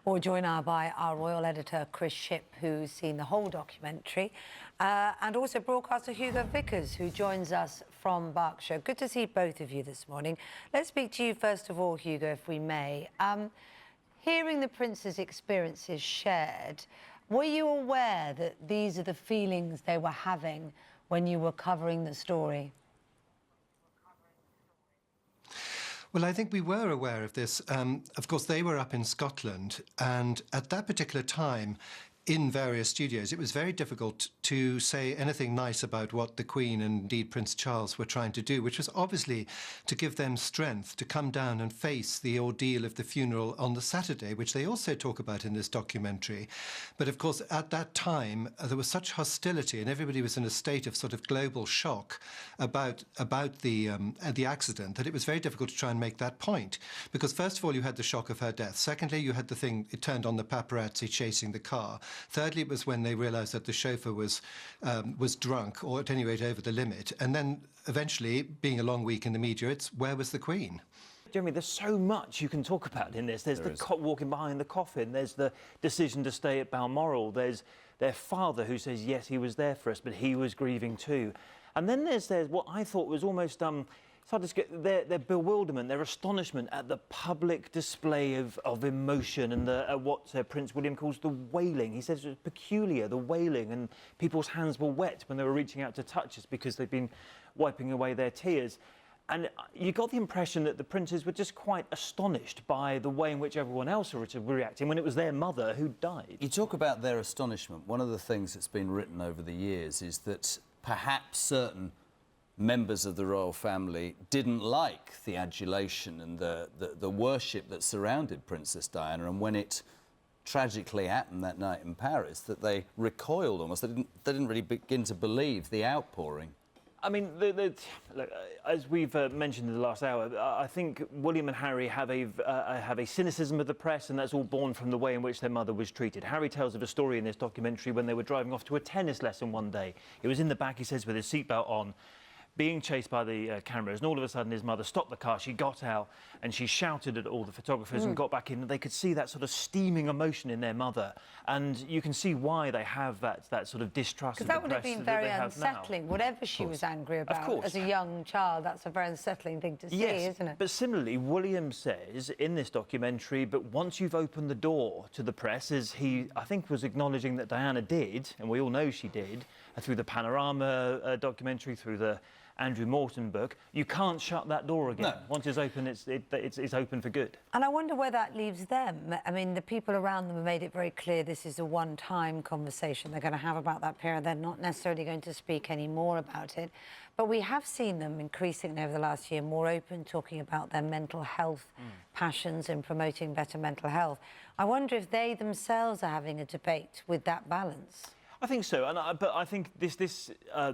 We're joined now by our royal editor, Chris Shipp, who's seen the whole documentary, and also broadcaster Hugo Vickers, who joins us from Berkshire. Good to see both of you this morning. Let's speak to you first of all, Hugo, if we may. Hearing the Prince's experiences shared, were you aware that these are the feelings they were having when you were covering the story? Well, I think we were aware of this. Of course, they were up in Scotland, and at that particular time, in various studios, it was very difficult to say anything nice about what the Queen and indeed Prince Charles were trying to do, which was obviously to give them strength to come down and face the ordeal of the funeral on the Saturday, which they also talk about in this documentary. But of course, at that time, there was such hostility and everybody was in a state of sort of global shock about the accident that it was very difficult to try and make that point. Because first of all, you had the shock of her death. Secondly, you had the thing, it turned on the paparazzi chasing the car. Thirdly, it was when they realised that the chauffeur was drunk, or at any rate over the limit. And then eventually, being a long week in the media, it's where was the Queen? Jeremy, there's so much you can talk about in this. There's the cop walking behind the coffin. There's the decision to stay at Balmoral. There's their father who says, yes, he was there for us, but he was grieving too. And then there's what I thought was almost their bewilderment, their astonishment at the public display of emotion and what Prince William calls the wailing. He says it was peculiar, the wailing, and people's hands were wet when they were reaching out to touch us because they'd been wiping away their tears. And you got the impression that the princes were just quite astonished by the way in which everyone else was reacting when it was their mother who died. You talk about their astonishment. One of the things that's been written over the years is that perhaps certain members of the royal family didn't like the adulation and the worship that surrounded Princess Diana, and when it tragically happened that night in Paris, that they recoiled almost. They didn't really begin to believe the outpouring. I mean, as we've mentioned in the last hour, I think William and Harry have a cynicism of the press, and that's all born from the way in which their mother was treated. Harry tells of a story in this documentary when they were driving off to a tennis lesson one day. He was in the back, he says, with his seatbelt on, being chased by the cameras, and all of a sudden his mother stopped the car, she got out and she shouted at all the photographers and got back in, and they could see that sort of steaming emotion in their mother, and you can see why they have that sort of distrust of the press. Because that would have been very unsettling, whatever she was angry about. As a young child, that's a very unsettling thing to see, isn't it? But similarly, William says in this documentary, but once you've opened the door to the press, as he, I think, was acknowledging that Diana did, and we all know she did, through the Panorama documentary, through the Andrew Morton book, you can't shut that door again. No. Once it's open, it's open for good. And I wonder where that leaves them. I mean, the people around them have made it very clear this is a one-time conversation they're going to have about that period. They're not necessarily going to speak any more about it. But we have seen them increasingly over the last year more open, talking about their mental health passions and promoting better mental health. I wonder if they themselves are having a debate with that balance. I think so, but I think the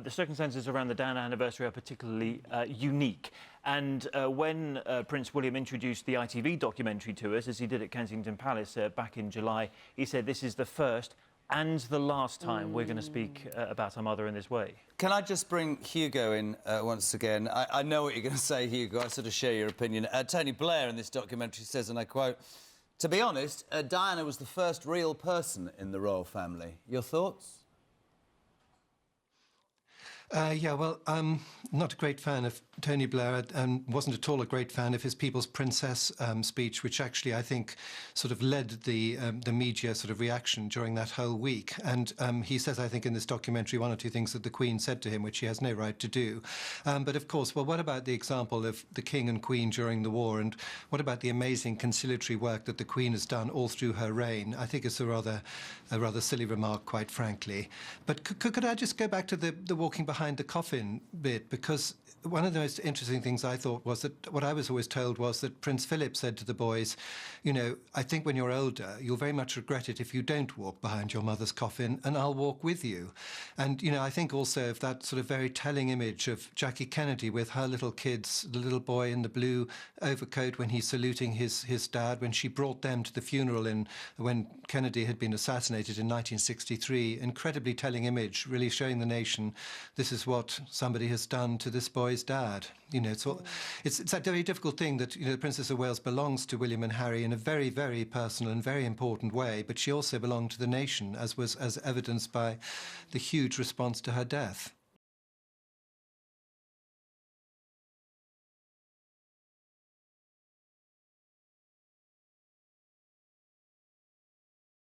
circumstances around the Diana anniversary are particularly unique. And when Prince William introduced the ITV documentary to us, as he did at Kensington Palace back in July, he said this is the first and the last time we're going to speak about our mother in this way. Can I just bring Hugo in once again? I know what you're going to say, Hugo. I sort of share your opinion. Tony Blair in this documentary says, and I quote, "To be honest, Diana was the first real person in the royal family." Your thoughts? Yeah, well, I'm not a great fan of Tony Blair and wasn't at all a great fan of his People's Princess speech, which actually, I think, sort of led the media sort of reaction during that whole week. And he says, I think, in this documentary, one or two things that the Queen said to him, which he has no right to do. But of course, well, what about the example of the King and Queen during the war? And what about the amazing conciliatory work that the Queen has done all through her reign? I think it's a rather silly remark, quite frankly. But could I just go back to the walking behind the coffin bit, because one of the most interesting things I thought was that what I was always told was that Prince Philip said to the boys, you know, I think when you're older, you'll very much regret it if you don't walk behind your mother's coffin, and I'll walk with you. And, you know, I think also of that sort of very telling image of Jackie Kennedy with her little kids, the little boy in the blue overcoat when he's saluting his dad, when she brought them to the funeral when Kennedy had been assassinated in 1963. Incredibly telling image, really showing the nation this this is what somebody has done to this boy's dad. You know, it's a very difficult thing that, you know, the Princess of Wales belongs to William and Harry in a very, very personal and very important way, but she also belonged to the nation, as evidenced by the huge response to her death.